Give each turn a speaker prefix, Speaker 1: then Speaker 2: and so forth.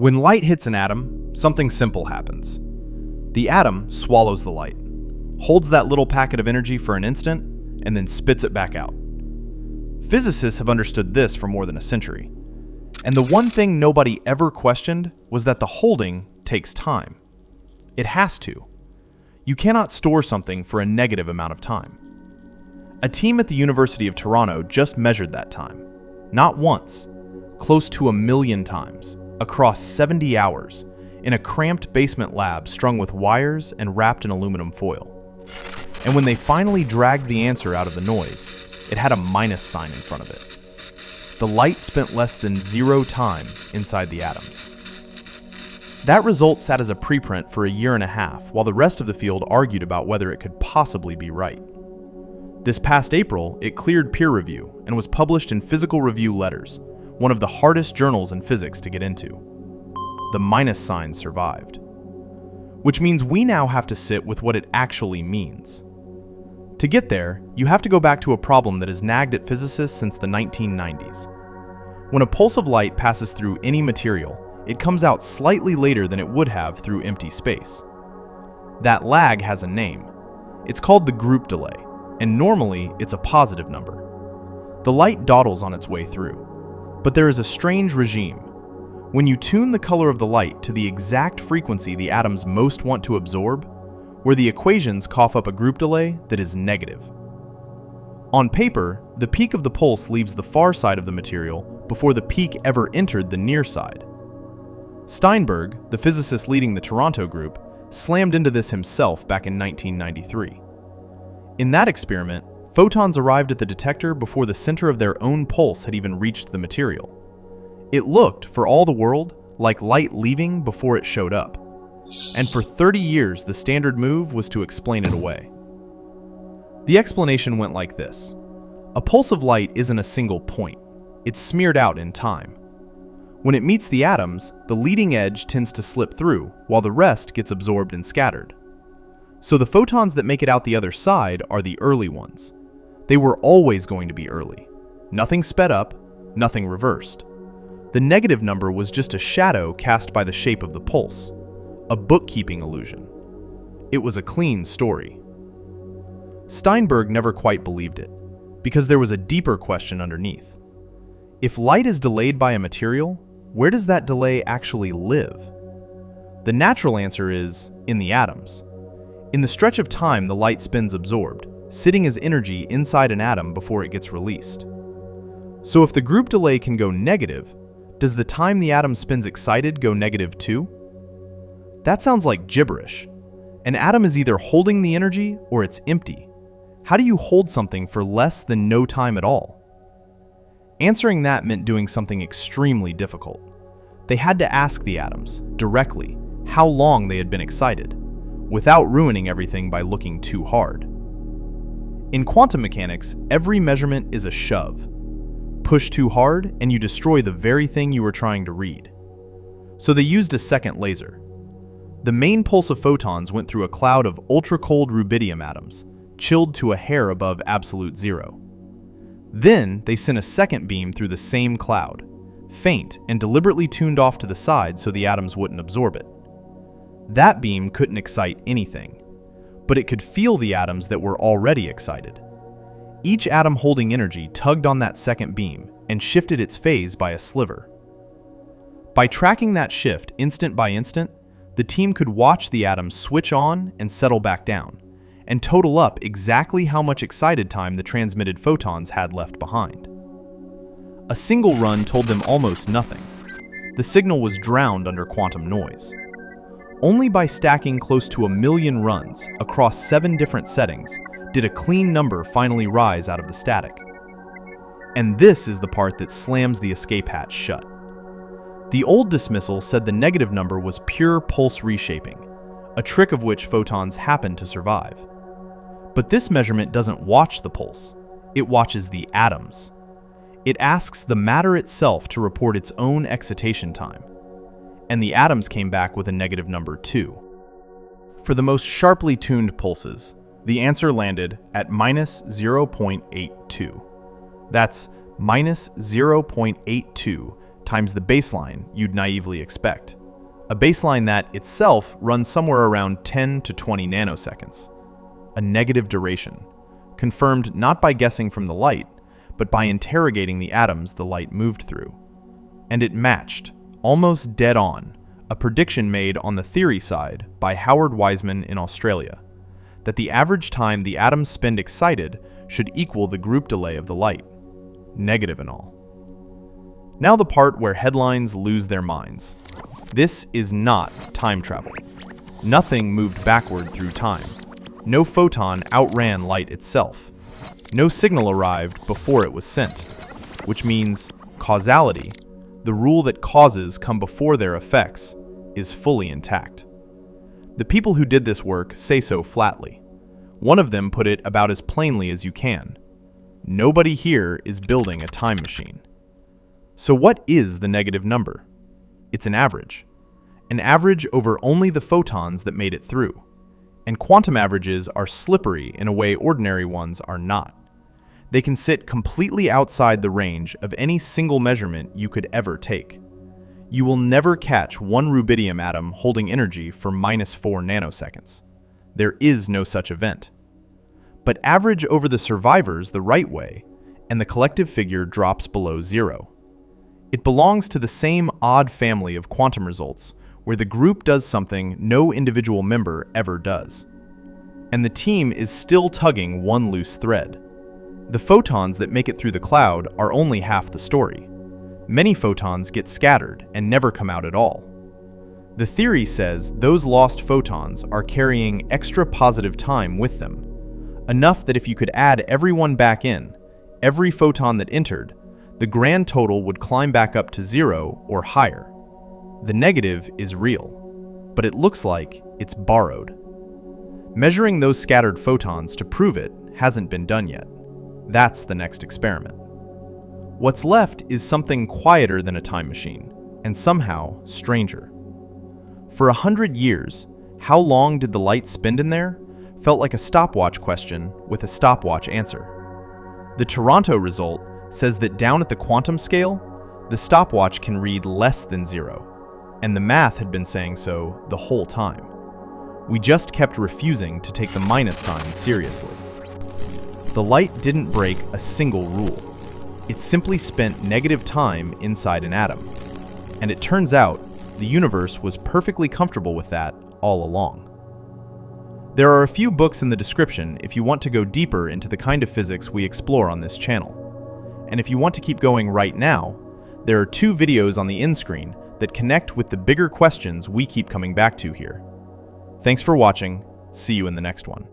Speaker 1: When light hits an atom, something simple happens. The atom swallows the light, holds that little packet of energy for an instant, and then spits it back out. Physicists have understood this for more than a century. And the one thing nobody ever questioned was that the holding takes time. It has to. You cannot store something for a negative amount of time. A team at the University of Toronto just measured that time. Not once, close to 1 million times, across 70 hours, in a cramped basement lab strung with wires and wrapped in aluminum foil. And when they finally dragged the answer out of the noise, it had a minus sign in front of it. The light spent less than 0 time inside the atoms. That result sat as a preprint for 1.5 years, while the rest of the field argued about whether it could possibly be right. This past April, it cleared peer review and was published in Physical Review Letters, one of the hardest journals in physics to get into. The minus sign survived. Which means we now have to sit with what it actually means. To get there, you have to go back to a problem that has nagged at physicists since the 1990s. When a pulse of light passes through any material, it comes out slightly later than it would have through empty space. That lag has a name. It's called the group delay, and normally it's a positive number. The light dawdles on its way through, but there is a strange regime. When you tune the color of the light to the exact frequency the atoms most want to absorb, where the equations cough up a group delay that is negative. On paper, the peak of the pulse leaves the far side of the material before the peak ever entered the near side. Steinberg, the physicist leading the Toronto group, slammed into this himself back in 1993. In that experiment, photons arrived at the detector before the center of their own pulse had even reached the material. It looked, for all the world, like light leaving before it showed up. And for 30 years, the standard move was to explain it away. The explanation went like this. A pulse of light isn't a single point. It's smeared out in time. When it meets the atoms, the leading edge tends to slip through, while the rest gets absorbed and scattered. So the photons that make it out the other side are the early ones. They were always going to be early. Nothing sped up, nothing reversed. The negative number was just a shadow cast by the shape of the pulse, a bookkeeping illusion. It was a clean story. Steinberg never quite believed it, because there was a deeper question underneath. If light is delayed by a material, where does that delay actually live? The natural answer is in the atoms. In the stretch of time the light spends absorbed, sitting as energy inside an atom before it gets released. So if the group delay can go negative, does the time the atom spends excited go negative too? That sounds like gibberish. An atom is either holding the energy or it's empty. How do you hold something for less than no time at all? Answering that meant doing something extremely difficult. They had to ask the atoms, directly, how long they had been excited, without ruining everything by looking too hard. In quantum mechanics, every measurement is a shove. Push too hard, and you destroy the very thing you were trying to read. So they used a second laser. The main pulse of photons went through a cloud of ultracold rubidium atoms, chilled to a hair above absolute zero. Then they sent a second beam through the same cloud, faint and deliberately tuned off to the side so the atoms wouldn't absorb it. That beam couldn't excite anything, but it could feel the atoms that were already excited. Each atom holding energy tugged on that second beam and shifted its phase by a sliver. By tracking that shift instant by instant, the team could watch the atoms switch on and settle back down, and total up exactly how much excited time the transmitted photons had left behind. A single run told them almost nothing. The signal was drowned under quantum noise. Only by stacking close to 1 million runs across 7 different settings did a clean number finally rise out of the static. And this is the part that slams the escape hatch shut. The old dismissal said the negative number was pure pulse-reshaping, a trick of which photons happen to survive. But this measurement doesn't watch the pulse, it watches the atoms. It asks the matter itself to report its own excitation time. And the atoms came back with a negative number too. For the most sharply tuned pulses, the answer landed at minus 0.82. That's minus 0.82 times the baseline you'd naively expect. A baseline that itself runs somewhere around 10 to 20 nanoseconds. A negative duration, confirmed not by guessing from the light, but by interrogating the atoms the light moved through. And it matched, almost dead on, a prediction made on the theory side by Howard Wiseman in Australia, that the average time the atoms spend excited should equal the group delay of the light, negative and all. Now the part where headlines lose their minds. This is not time travel. Nothing moved backward through time. No photon outran light itself. No signal arrived before it was sent, which means causality, the rule that causes come before their effects, is fully intact. The people who did this work say so flatly. One of them put it about as plainly as you can. Nobody here is building a time machine. So what is the negative number? It's an average. An average over only the photons that made it through. And quantum averages are slippery in a way ordinary ones are not. They can sit completely outside the range of any single measurement you could ever take. You will never catch one rubidium atom holding energy for -4 nanoseconds. There is no such event. But average over the survivors the right way, and the collective figure drops below 0. It belongs to the same odd family of quantum results, where the group does something no individual member ever does. And the team is still tugging one loose thread. The photons that make it through the cloud are only half the story. Many photons get scattered and never come out at all. The theory says those lost photons are carrying extra positive time with them, enough that if you could add everyone back in, every photon that entered, the grand total would climb back up to 0 or higher. The negative is real, but it looks like it's borrowed. Measuring those scattered photons to prove it hasn't been done yet. That's the next experiment. What's left is something quieter than a time machine, and somehow stranger. For 100 years, how long did the light spend in there felt like a stopwatch question with a stopwatch answer. The Toronto result says that down at the quantum scale, the stopwatch can read less than 0, and the math had been saying so the whole time. We just kept refusing to take the minus sign seriously. The light didn't break a single rule. It simply spent negative time inside an atom. And it turns out the universe was perfectly comfortable with that all along. There are a few books in the description if you want to go deeper into the kind of physics we explore on this channel. And if you want to keep going right now, there are 2 videos on the end screen that connect with the bigger questions we keep coming back to here. Thanks for watching. See you in the next one.